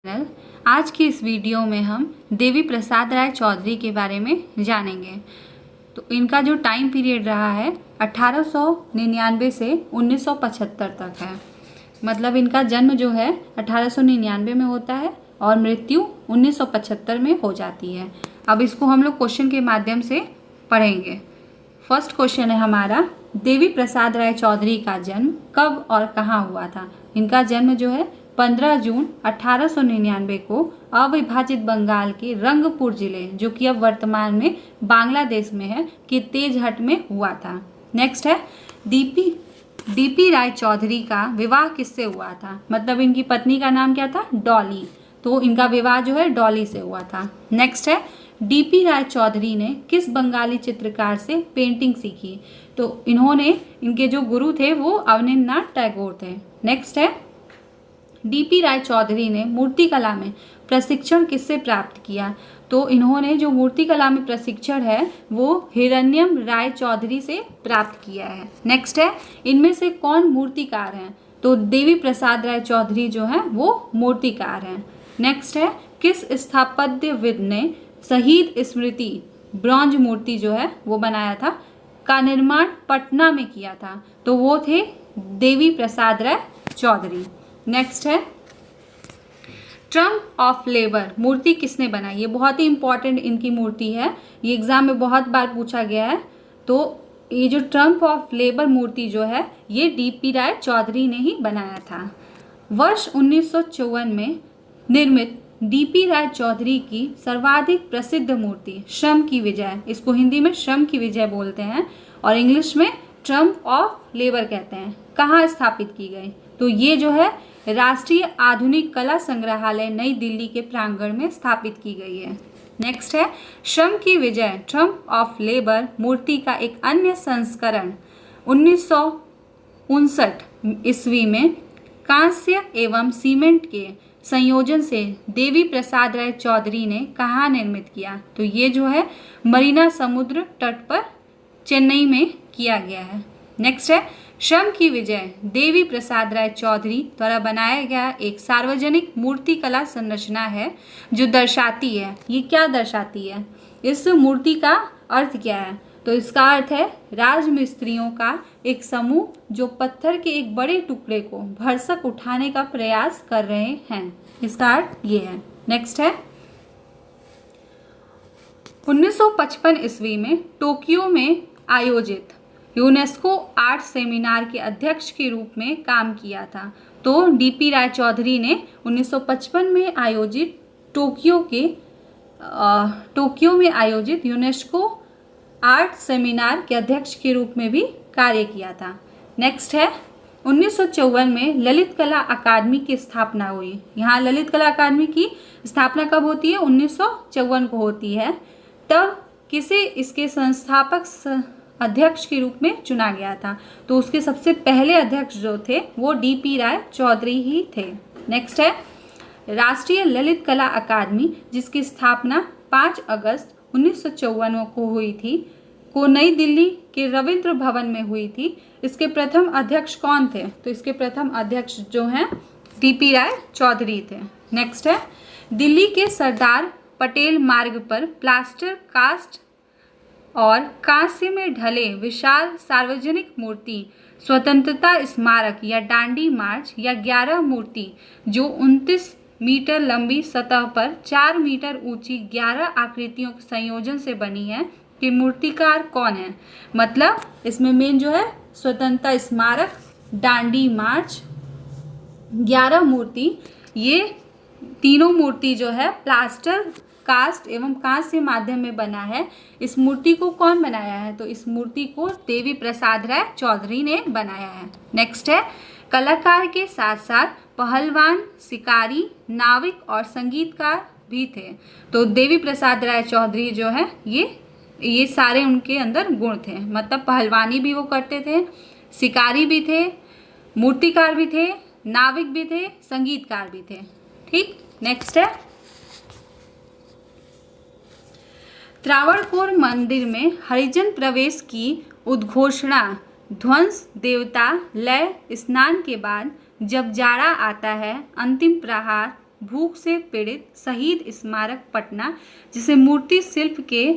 Channel. आज की इस वीडियो में हम देवी प्रसाद राय चौधरी के बारे में जानेंगे। तो इनका जो टाइम पीरियड रहा है 1899 से 1975 तक है। मतलब इनका जन्म जो है 1899 में होता है और मृत्यु 1975 में हो जाती है। अब इसको हम लोग क्वेश्चन के माध्यम से पढ़ेंगे। फर्स्ट क्वेश्चन है हमारा, देवी प्रसाद राय चौधरी का जन्म कब और कहाँ हुआ था। इनका जन्म जो है 15 जून 1899 को अविभाजित बंगाल के रंगपुर जिले, जो कि अब वर्तमान में बांग्लादेश में है, के तेजहट में हुआ था। नेक्स्ट है, डीपी राय चौधरी का विवाह किससे हुआ था। मतलब इनकी पत्नी का नाम क्या था, डॉली। तो इनका विवाह जो है डॉली से हुआ था। नेक्स्ट है, डीपी राय चौधरी ने किस बंगाली चित्रकार से पेंटिंग सीखी। तो इनके जो गुरु थे वो अवनींद्रनाथ टैगोर थे। नेक्स्ट है, डीपी राय चौधरी ने मूर्तिकला में प्रशिक्षण किससे प्राप्त किया। तो इन्होंने जो मूर्तिकला में प्रशिक्षण है वो हिरण्यम राय चौधरी से प्राप्त किया है। नेक्स्ट है, इनमें से कौन मूर्तिकार हैं। तो देवी प्रसाद राय चौधरी जो है वो मूर्तिकार हैं। नेक्स्ट है, किस स्थापत्यविद ने शहीद स्मृति ब्रॉन्ज मूर्ति जो है वो बनाया था, का निर्माण पटना में किया था। तो वो थे देवी प्रसाद राय चौधरी। नेक्स्ट है, ट्रम्प ऑफ लेबर मूर्ति किसने बनाई। ये बहुत ही इंपॉर्टेंट इनकी मूर्ति है, ये एग्जाम में बहुत बार पूछा गया है। तो ये जो ट्रम्प ऑफ लेबर मूर्ति जो है ये डीपी राय चौधरी ने ही बनाया था। वर्ष 1954 में निर्मित डीपी राय चौधरी की सर्वाधिक प्रसिद्ध मूर्ति श्रम की विजय, इसको हिंदी में श्रम की विजय बोलते हैं और इंग्लिश में ट्रम्प ऑफ लेबर कहते हैं, कहाँ स्थापित की गई। तो ये जो है राष्ट्रीय आधुनिक कला संग्रहालय नई दिल्ली के प्रांगण में स्थापित की गई है। नेक्स्ट है, श्रम की विजय ट्रम्प ऑफ लेबर मूर्ति का एक अन्य संस्करण 1959 ईस्वी में कांस्य एवं सीमेंट के संयोजन से देवी प्रसाद राय चौधरी ने कहाँ निर्मित किया। तो ये जो है मरीना समुद्र तट पर चेन्नई में किया गया है। नेक्स्ट है, श्रम की विजय देवी प्रसाद राय चौधरी द्वारा बनाया गया एक सार्वजनिक मूर्तिकला संरचना है जो दर्शाती है, ये क्या दर्शाती है, इस मूर्ति का अर्थ क्या है। तो इसका अर्थ है राजमिस्त्रियों का एक समूह जो पत्थर के एक बड़े टुकड़े को भरसक उठाने का प्रयास कर रहे हैं, इसका अर्थ ये है। नेक्स्ट है, 1955 ईस्वी में टोक्यो में आयोजित यूनेस्को आर्ट सेमिनार के अध्यक्ष के रूप में काम किया था। तो डीपी राय चौधरी ने 1955 में आयोजित टोक्यो में आयोजित यूनेस्को आर्ट सेमिनार के अध्यक्ष के रूप में भी कार्य किया था। नेक्स्ट है, 1954 में ललित कला अकादमी की स्थापना हुई। यहाँ ललित कला अकादमी की स्थापना कब होती है, 1954 को होती है। तब किसे इसके संस्थापक अध्यक्ष के रूप में चुना गया था। तो उसके सबसे पहले अध्यक्ष जो थे वो डीपी राय चौधरी ही थे। नेक्स्ट है, राष्ट्रीय ललित कला अकादमी जिसकी स्थापना 5 अगस्त 1954 को हुई थी, को नई दिल्ली के रविंद्र भवन में हुई थी। इसके प्रथम अध्यक्ष कौन थे। तो इसके प्रथम अध्यक्ष जो हैं डीपी राय चौधरी थे। नेक्स्ट है, दिल्ली के सरदार पटेल मार्ग पर प्लास्टर कास्ट और कांस्य में ढले विशाल सार्वजनिक मूर्ति स्वतंत्रता स्मारक या डांडी मार्च या 11 मूर्ति जो 29 मीटर लंबी सतह पर 4 मीटर ऊंची 11 आकृतियों के संयोजन से बनी है कि मूर्तिकार कौन है। मतलब इसमें मेन जो है स्वतंत्रता स्मारक, डांडी मार्च, 11 मूर्ति, ये तीनों मूर्ति जो है प्लास्टर कास्ट एवं कांस्य के माध्यम में बना है। इस मूर्ति को कौन बनाया है। तो इस मूर्ति को देवी प्रसाद राय चौधरी ने बनाया है। नेक्स्ट है, कलाकार के साथ साथ पहलवान, शिकारी, नाविक और संगीतकार भी थे। तो देवी प्रसाद राय चौधरी जो है ये सारे उनके अंदर गुण थे। मतलब पहलवानी भी वो करते थे, शिकारी भी थे, मूर्तिकार भी थे, नाविक भी थे, संगीतकार भी थे। ठीक। नेक्स्ट है, त्रावणकोर मंदिर में हरिजन प्रवेश की उद्घोषणा ध्वंस देवता लय स्नान के बाद जब जाड़ा आता है अंतिम प्रहार भूख से पीड़ित शहीद स्मारक पटना, जिसे मूर्ति शिल्प के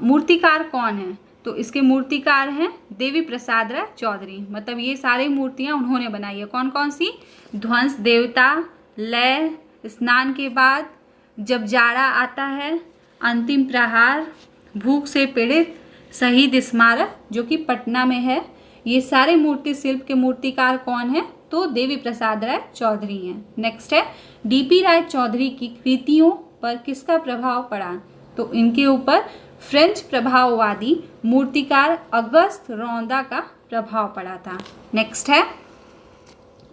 मूर्तिकार कौन है? तो इसके मूर्तिकार हैं देवी प्रसाद राय चौधरी। मतलब ये सारी मूर्तियां उन्होंने बनाई है। कौन कौन सी? ध्वंस देवता, लय, स्नान के बाद, जब जाड़ा आता है, अंतिम प्रहार, भूख से पीड़ित, शहीद स्मारक जो कि पटना में है। ये सारे मूर्ति शिल्प के मूर्तिकार कौन है? तो देवी प्रसाद राय चौधरी हैं। नेक्स्ट है, डीपी राय चौधरी की कृतियों पर किसका प्रभाव पड़ा? तो इनके ऊपर फ्रेंच प्रभाववादी मूर्तिकार अगस्त रौंदा का प्रभाव पड़ा था। नेक्स्ट है,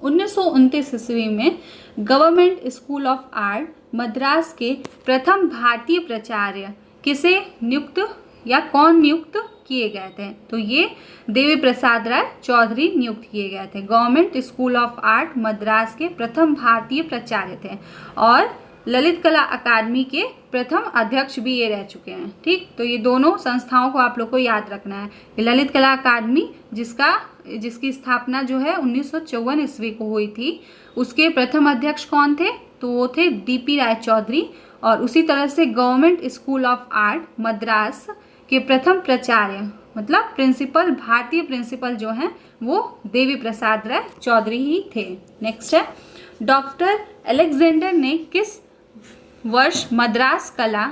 1929 ईस्वी में government school of art Madras के प्रथम भारतीय प्राचार्य किसे नियुक्त या कौन नियुक्त किए गए थे? तो ये देवी प्रसाद राय चौधरी नियुक्त किए गए थे। Government school of art Madras के प्रथम भारतीय प्राचार्य थे और ललित कला अकादमी के प्रथम अध्यक्ष भी ये रह चुके हैं। ठीक, तो ये दोनों संस्थाओं को आप लोग को याद रखना है। ये ललित कला अकादमी जिसकी स्थापना जो है 1954 ईस्वी को हुई थी, उसके प्रथम अध्यक्ष कौन थे? तो वो थे डीपी राय चौधरी। और उसी तरह से government school of art Madras के प्रथम प्राचार्य मतलब प्रिंसिपल, भारतीय प्रिंसिपल जो हैं वो देवी प्रसाद राय चौधरी ही थे। नेक्स्ट है, डॉक्टर अलेक्जेंडर ने किस वर्ष मद्रास कला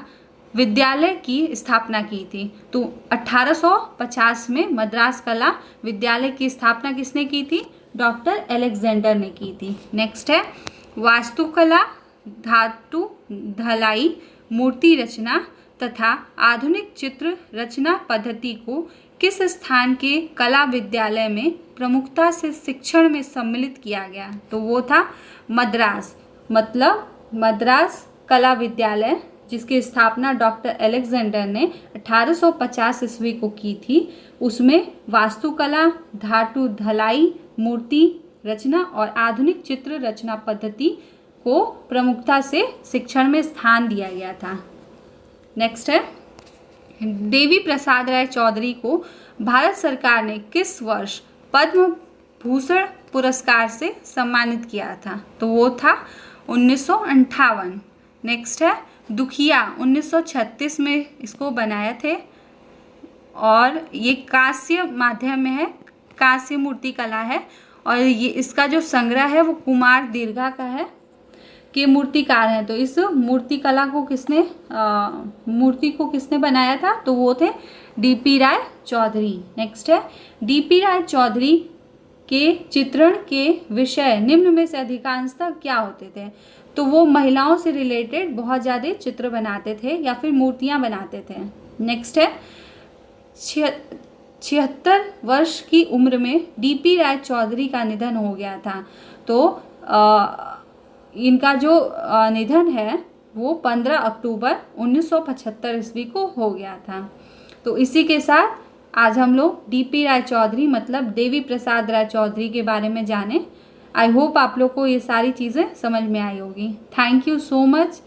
विद्यालय की स्थापना की थी? तो 1850 में मद्रास कला विद्यालय की स्थापना किसने की थी? डॉक्टर अलेक्जेंडर ने की थी। नेक्स्ट है, वास्तुकला, धातु ढलाई, मूर्ति रचना तथा आधुनिक चित्र रचना पद्धति को किस स्थान के कला विद्यालय में प्रमुखता से शिक्षण में सम्मिलित किया गया? तो वो था मद्रास, मतलब मद्रास कला विद्यालय जिसकी स्थापना डॉक्टर अलेक्जेंडर ने 1850 ईस्वी को की थी। उसमें वास्तुकला, धातु ढलाई, मूर्ति रचना और आधुनिक चित्र रचना पद्धति को प्रमुखता से शिक्षण में स्थान दिया गया था। नेक्स्ट है, देवी प्रसाद राय चौधरी को भारत सरकार ने किस वर्ष पद्म भूषण पुरस्कार से सम्मानित किया था? तो वो था 1958। नेक्स्ट है, दुखिया 1936 में इसको बनाए थे और ये कांस्य माध्यम में है, कांस्य मूर्ति कला है और ये इसका जो संग्रह है वो कुमार दीर्घा का है के मूर्तिकार हैं। तो इस मूर्ति कला को मूर्ति को किसने बनाया था? तो वो थे डीपी राय चौधरी। नेक्स्ट है, डीपी राय चौधरी के चित्रण के विषय निम्न में से अधिकांशतः क्या होते थे? तो वो महिलाओं से रिलेटेड बहुत ज़्यादा चित्र बनाते थे या फिर मूर्तियाँ बनाते थे। नेक्स्ट है, 76 वर्ष की उम्र में डीपी राय चौधरी का निधन हो गया था। तो इनका जो निधन है वो 15 अक्टूबर 1975 ईस्वी को हो गया था। तो इसी के साथ आज हम लोग डीपी राय चौधरी मतलब देवी प्रसाद राय चौधरी के बारे में जाने। आई होप आप लोग को ये सारी चीज़ें समझ में आई होगी। Thank you so much.